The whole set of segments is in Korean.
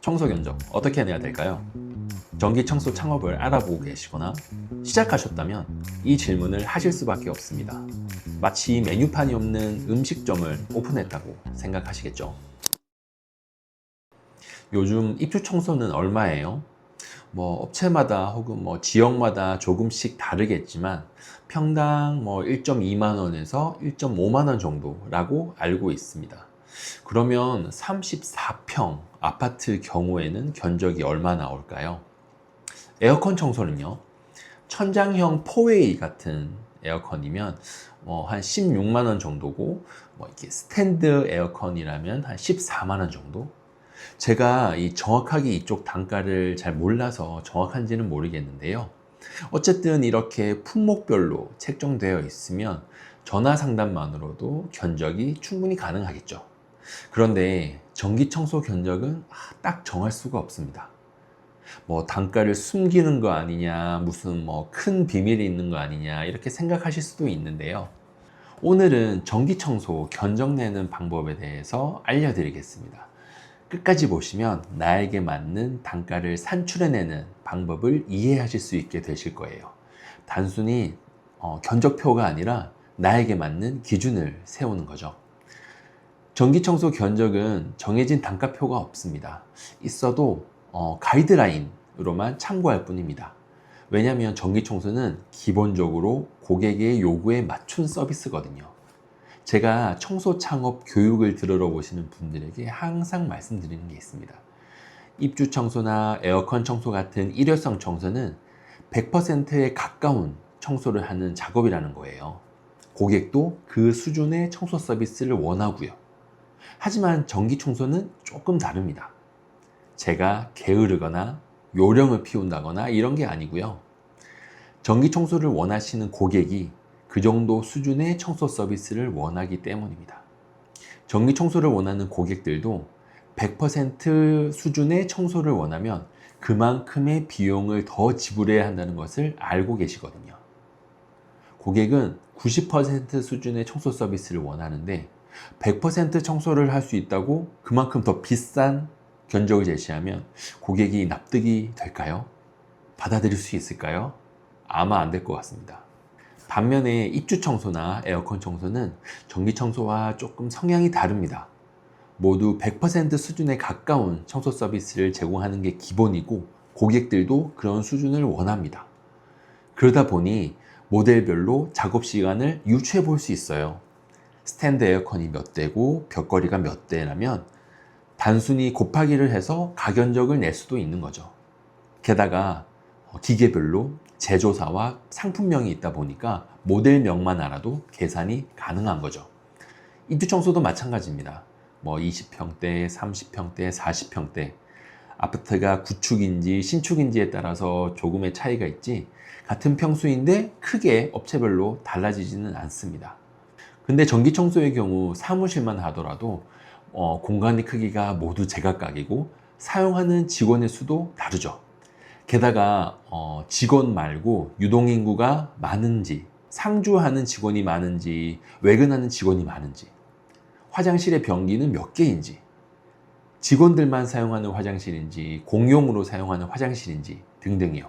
청소 견적 어떻게 내야 될까요? 전기 청소 창업을 알아보고 계시거나 시작하셨다면 이 질문을 하실 수밖에 없습니다. 마치 메뉴판이 없는 음식점을 오픈했다고 생각하시겠죠? 요즘 입주 청소는 얼마예요? 업체마다 혹은 지역마다 조금씩 다르겠지만 평당 1.2만 원에서 1.5만 원 정도라고 알고 있습니다. 그러면 34평 아파트 경우에는 견적이 얼마 나올까요? 에어컨 청소는요, 천장형 포웨이 같은 에어컨이면 한 16만 원 정도고, 이렇게 스탠드 에어컨이라면 한 14만 원 정도. 제가 정확하게 이쪽 단가를 잘 몰라서 정확한지는 모르겠는데요. 어쨌든 이렇게 품목별로 책정되어 있으면 전화 상담만으로도 견적이 충분히 가능하겠죠. 그런데 전기 청소 견적은 딱 정할 수가 없습니다. 단가를 숨기는 거 아니냐, 무슨 큰 비밀이 있는 거 아니냐, 이렇게 생각하실 수도 있는데요. 오늘은 전기 청소 견적 내는 방법에 대해서 알려드리겠습니다. 끝까지 보시면 나에게 맞는 단가를 산출해내는 방법을 이해하실 수 있게 되실 거예요. 단순히 견적표가 아니라 나에게 맞는 기준을 세우는 거죠. 전기청소 견적은 정해진 단가표가 없습니다. 있어도 가이드라인으로만 참고할 뿐입니다. 왜냐하면 전기청소는 기본적으로 고객의 요구에 맞춘 서비스거든요. 제가 청소 창업 교육을 들으러 오시는 분들에게 항상 말씀드리는 게 있습니다. 입주 청소나 에어컨 청소 같은 일회성 청소는 100%에 가까운 청소를 하는 작업이라는 거예요. 고객도 그 수준의 청소 서비스를 원하고요. 하지만 전기 청소는 조금 다릅니다. 제가 게으르거나 요령을 피운다거나 이런 게 아니고요. 전기 청소를 원하시는 고객이 그 정도 수준의 청소 서비스를 원하기 때문입니다. 전기 청소를 원하는 고객들도 100% 수준의 청소를 원하면 그만큼의 비용을 더 지불해야 한다는 것을 알고 계시거든요. 고객은 90% 수준의 청소 서비스를 원하는데 100% 청소를 할 수 있다고 그만큼 더 비싼 견적을 제시하면 고객이 납득이 될까요? 받아들일 수 있을까요? 아마 안 될 것 같습니다. 반면에 입주 청소나 에어컨 청소는 전기 청소와 조금 성향이 다릅니다. 모두 100% 수준에 가까운 청소 서비스를 제공하는 게 기본이고 고객들도 그런 수준을 원합니다. 그러다 보니 모델별로 작업 시간을 유추해 볼 수 있어요. 스탠드 에어컨이 몇 대고 벽걸이가 몇 대라면 단순히 곱하기를 해서 가견적을 낼 수도 있는 거죠. 게다가 기계별로 제조사와 상품명이 있다 보니까 모델명만 알아도 계산이 가능한 거죠. 입주 청소도 마찬가지입니다. 20평대, 30평대, 40평대 아파트가 구축인지 신축인지에 따라서 조금의 차이가 있지 같은 평수인데 크게 업체별로 달라지지는 않습니다. 근데 전기 청소의 경우 사무실만 하더라도 공간의 크기가 모두 제각각이고 사용하는 직원의 수도 다르죠. 게다가 직원 말고 유동인구가 많은지, 상주하는 직원이 많은지, 외근하는 직원이 많은지, 화장실의 변기는 몇 개인지, 직원들만 사용하는 화장실인지, 공용으로 사용하는 화장실인지 등등이요.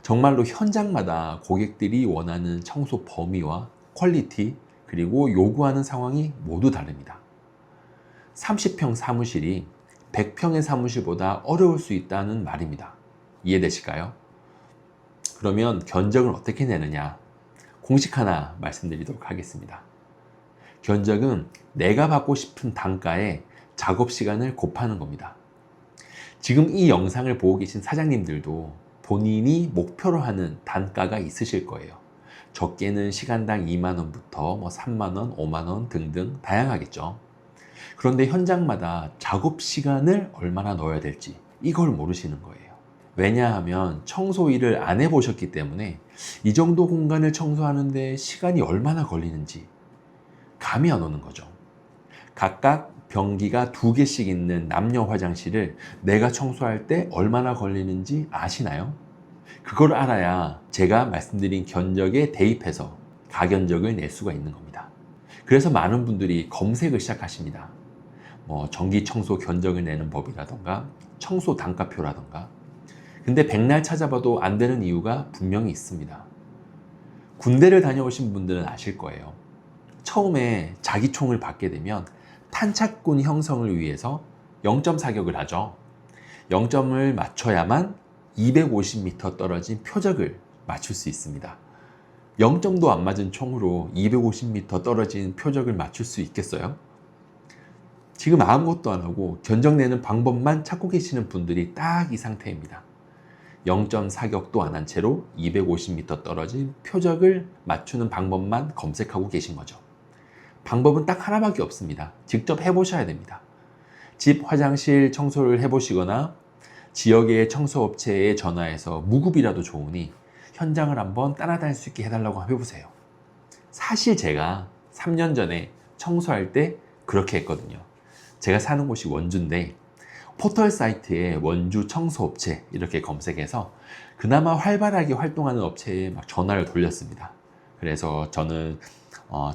정말로 현장마다 고객들이 원하는 청소 범위와 퀄리티, 그리고 요구하는 상황이 모두 다릅니다. 30평 사무실이 100평의 사무실보다 어려울 수 있다는 말입니다. 이해되실까요? 그러면 견적을 어떻게 내느냐? 공식 하나 말씀드리도록 하겠습니다. 견적은 내가 받고 싶은 단가에 작업 시간을 곱하는 겁니다. 지금 이 영상을 보고 계신 사장님들도 본인이 목표로 하는 단가가 있으실 거예요. 적게는 시간당 2만 원부터 3만 원, 5만 원 등등 다양하겠죠. 그런데 현장마다 작업 시간을 얼마나 넣어야 될지 이걸 모르시는 거예요. 왜냐하면 청소 일을 안 해보셨기 때문에 이 정도 공간을 청소하는데 시간이 얼마나 걸리는지 감이 안 오는 거죠. 각각 변기가 2개씩 있는 남녀 화장실을 내가 청소할 때 얼마나 걸리는지 아시나요? 그걸 알아야 제가 말씀드린 견적에 대입해서 가견적을 낼 수가 있는 겁니다. 그래서 많은 분들이 검색을 시작하십니다. 뭐 전기 청소 견적을 내는 법이라던가 청소 단가표라던가. 근데 백날 찾아봐도 안 되는 이유가 분명히 있습니다. 군대를 다녀오신 분들은 아실 거예요. 처음에 자기총을 받게 되면 탄착군 형성을 위해서 0점 사격을 하죠. 0점을 맞춰야만 250m 떨어진 표적을 맞출 수 있습니다. 0점도 안 맞은 총으로 250m 떨어진 표적을 맞출 수 있겠어요? 지금 아무것도 안 하고 견적 내는 방법만 찾고 계시는 분들이 딱 이 상태입니다. 0점 사격도 안 한 채로 250m 떨어진 표적을 맞추는 방법만 검색하고 계신 거죠. 방법은 딱 하나밖에 없습니다. 직접 해보셔야 됩니다. 집 화장실 청소를 해보시거나 지역의 청소업체에 전화해서 무급이라도 좋으니 현장을 한번 따라다닐 수 있게 해달라고 해보세요. 사실 제가 3년 전에 청소할 때 그렇게 했거든요. 제가 사는 곳이 원주인데 포털 사이트에 원주 청소업체 이렇게 검색해서 그나마 활발하게 활동하는 업체에 막 전화를 돌렸습니다. 그래서 저는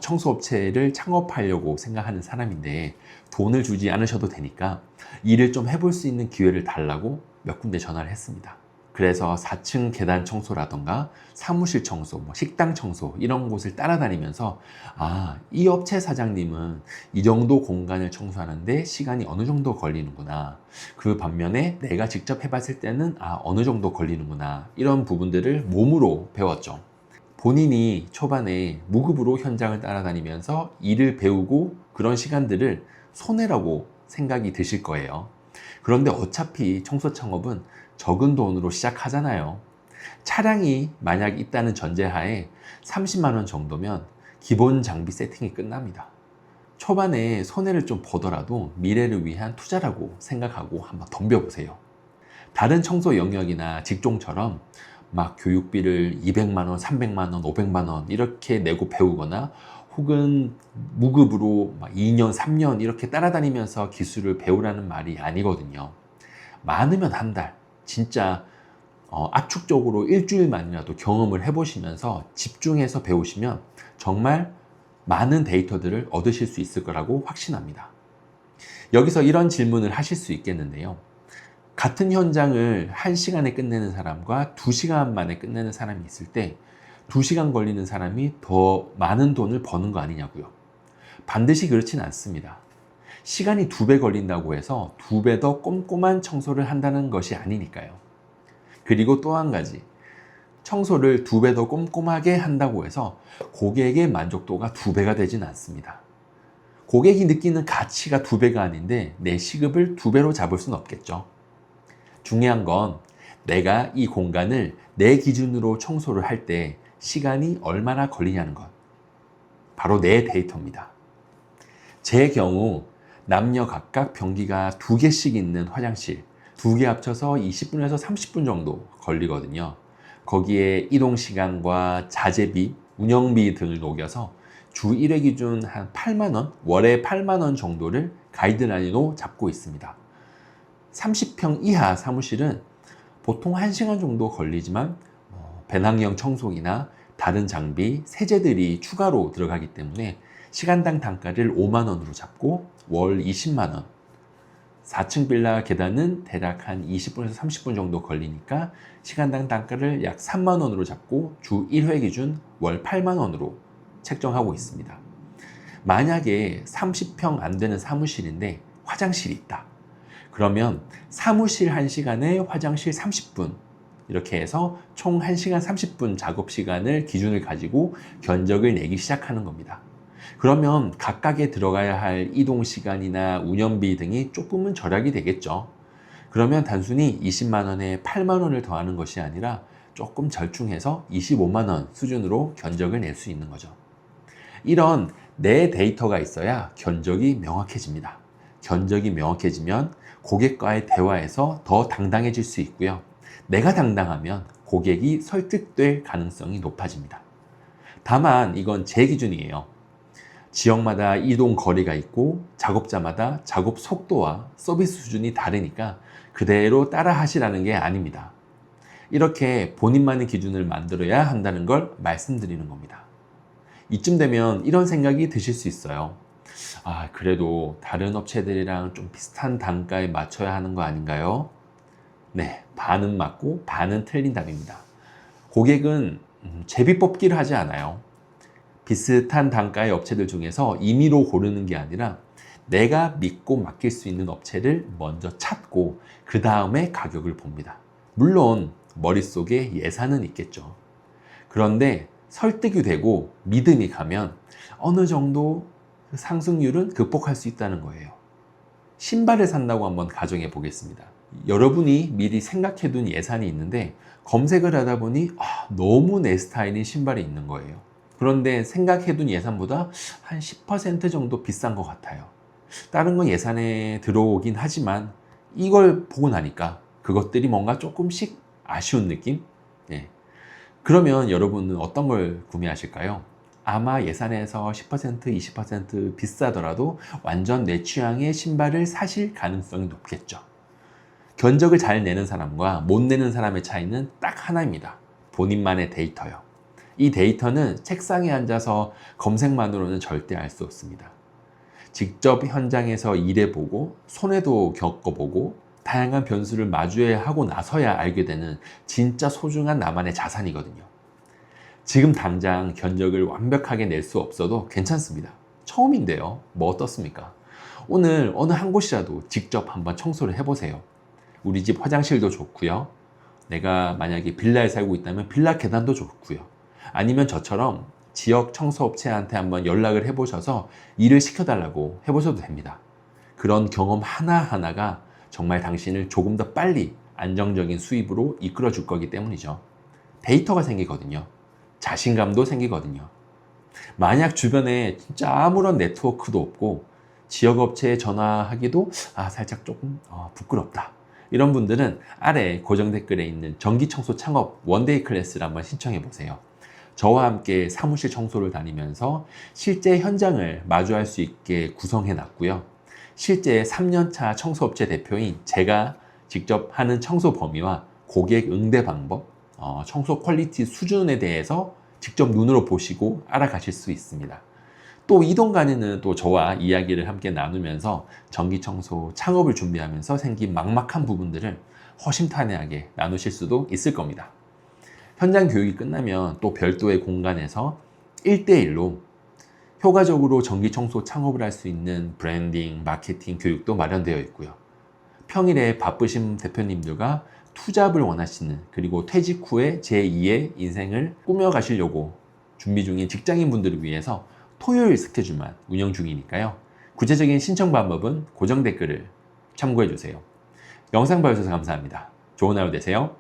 청소업체를 창업하려고 생각하는 사람인데 돈을 주지 않으셔도 되니까 일을 좀 해볼 수 있는 기회를 달라고 몇 군데 전화를 했습니다. 그래서 4층 계단 청소라던가 사무실 청소, 식당 청소 이런 곳을 따라다니면서 이 업체 사장님은 이 정도 공간을 청소하는데 시간이 어느 정도 걸리는구나. 그 반면에 내가 직접 해봤을 때는 어느 정도 걸리는구나. 이런 부분들을 몸으로 배웠죠. 본인이 초반에 무급으로 현장을 따라다니면서 일을 배우고 그런 시간들을 손해라고 생각이 드실 거예요. 그런데 어차피 청소 창업은 적은 돈으로 시작하잖아요. 차량이 만약 있다는 전제하에 30만 원 정도면 기본 장비 세팅이 끝납니다. 초반에 손해를 좀 보더라도 미래를 위한 투자라고 생각하고 한번 덤벼보세요. 다른 청소 영역이나 직종처럼 막 교육비를 200만 원, 300만 원, 500만 원 이렇게 내고 배우거나 혹은 무급으로 2년, 3년 이렇게 따라다니면서 기술을 배우라는 말이 아니거든요. 많으면 한 달, 진짜 압축적으로 일주일만이라도 경험을 해보시면서 집중해서 배우시면 정말 많은 데이터들을 얻으실 수 있을 거라고 확신합니다. 여기서 이런 질문을 하실 수 있겠는데요. 같은 현장을 1시간에 끝내는 사람과 2시간 만에 끝내는 사람이 있을 때 2시간 걸리는 사람이 더 많은 돈을 버는 거 아니냐고요. 반드시 그렇진 않습니다. 시간이 2배 걸린다고 해서 2배 더 꼼꼼한 청소를 한다는 것이 아니니까요. 그리고 또 한 가지, 청소를 2배 더 꼼꼼하게 한다고 해서 고객의 만족도가 2배가 되진 않습니다. 고객이 느끼는 가치가 2배가 아닌데 내 시급을 2배로 잡을 수는 없겠죠. 중요한 건 내가 이 공간을 내 기준으로 청소를 할 때 시간이 얼마나 걸리냐는 것. 바로 내 데이터입니다. 제 경우 남녀 각각 변기가 2개씩 있는 화장실 2개 합쳐서 20분에서 30분 정도 걸리거든요. 거기에 이동시간과 자재비, 운영비 등을 녹여서 주 1회 기준 한 8만 원, 월에 8만 원 정도를 가이드라인으로 잡고 있습니다. 30평 이하 사무실은 보통 1시간 정도 걸리지만 배낭형 청소기나 다른 장비, 세제들이 추가로 들어가기 때문에 시간당 단가를 5만 원으로 잡고 월 20만 원. 4층 빌라 계단은 대략 한 20분에서 30분 정도 걸리니까 시간당 단가를 약 3만 원으로 잡고 주 1회 기준 월 8만 원으로 책정하고 있습니다. 만약에 30평 안 되는 사무실인데 화장실이 있다. 그러면 사무실 1시간에 화장실 30분 이렇게 해서 총 1시간 30분 작업 시간을 기준을 가지고 견적을 내기 시작하는 겁니다. 그러면 각각에 들어가야 할 이동 시간이나 운영비 등이 조금은 절약이 되겠죠. 그러면 단순히 20만 원에 8만 원을 더하는 것이 아니라 조금 절충해서 25만 원 수준으로 견적을 낼 수 있는 거죠. 이런 내 데이터가 있어야 견적이 명확해집니다. 견적이 명확해지면 고객과의 대화에서 더 당당해질 수 있고요. 내가 당당하면 고객이 설득될 가능성이 높아집니다. 다만 이건 제 기준이에요. 지역마다 이동 거리가 있고 작업자마다 작업 속도와 서비스 수준이 다르니까 그대로 따라 하시라는 게 아닙니다. 이렇게 본인만의 기준을 만들어야 한다는 걸 말씀드리는 겁니다. 이쯤 되면 이런 생각이 드실 수 있어요. 그래도 다른 업체들이랑 좀 비슷한 단가에 맞춰야 하는 거 아닌가요? 네, 반은 맞고 반은 틀린 답입니다. 고객은 제비 뽑기를 하지 않아요. 비슷한 단가의 업체들 중에서 임의로 고르는 게 아니라 내가 믿고 맡길 수 있는 업체를 먼저 찾고 그 다음에 가격을 봅니다. 물론 머릿속에 예산은 있겠죠. 그런데 설득이 되고 믿음이 가면 어느 정도 상승률은 극복할 수 있다는 거예요. 신발을 산다고 한번 가정해 보겠습니다. 여러분이 미리 생각해둔 예산이 있는데 검색을 하다 보니 너무 내 스타일인 신발이 있는 거예요. 그런데 생각해둔 예산보다 한 10% 정도 비싼 것 같아요. 다른 건 예산에 들어오긴 하지만 이걸 보고 나니까 그것들이 뭔가 조금씩 아쉬운 느낌? 네. 그러면 여러분은 어떤 걸 구매하실까요? 아마 예산에서 10%, 20% 비싸더라도 완전 내 취향의 신발을 사실 가능성이 높겠죠. 견적을 잘 내는 사람과 못 내는 사람의 차이는 딱 하나입니다. 본인만의 데이터요. 이 데이터는 책상에 앉아서 검색만으로는 절대 알 수 없습니다. 직접 현장에서 일해보고 손해도 겪어보고 다양한 변수를 마주해야 하고 나서야 알게 되는 진짜 소중한 나만의 자산이거든요. 지금 당장 견적을 완벽하게 낼 수 없어도 괜찮습니다. 처음인데요. 뭐 어떻습니까? 오늘 어느 한 곳이라도 직접 한번 청소를 해보세요. 우리 집 화장실도 좋고요. 내가 만약에 빌라에 살고 있다면 빌라 계단도 좋고요. 아니면 저처럼 지역 청소업체한테 한번 연락을 해보셔서 일을 시켜달라고 해보셔도 됩니다. 그런 경험 하나하나가 정말 당신을 조금 더 빨리 안정적인 수입으로 이끌어 줄 거기 때문이죠. 데이터가 생기거든요. 자신감도 생기거든요. 만약 주변에 진짜 아무런 네트워크도 없고 지역업체에 전화하기도 살짝 조금 부끄럽다. 이런 분들은 아래 고정 댓글에 있는 전기청소 창업 원데이 클래스를 한번 신청해 보세요. 저와 함께 사무실 청소를 다니면서 실제 현장을 마주할 수 있게 구성해 놨고요. 실제 3년차 청소업체 대표인 제가 직접 하는 청소 범위와 고객 응대 방법, 청소 퀄리티 수준에 대해서 직접 눈으로 보시고 알아가실 수 있습니다. 또 이 동간에는 또 저와 이야기를 함께 나누면서 전기청소 창업을 준비하면서 생긴 막막한 부분들을 허심탄회하게 나누실 수도 있을 겁니다. 현장 교육이 끝나면 또 별도의 공간에서 1대1로 효과적으로 전기청소 창업을 할 수 있는 브랜딩, 마케팅 교육도 마련되어 있고요. 평일에 바쁘신 대표님들과 투잡을 원하시는 그리고 퇴직 후에 제2의 인생을 꾸며가시려고 준비 중인 직장인분들을 위해서 토요일 스케줄만 운영 중이니까요. 구체적인 신청 방법은 고정 댓글을 참고해 주세요. 영상 봐주셔서 감사합니다. 좋은 하루 되세요.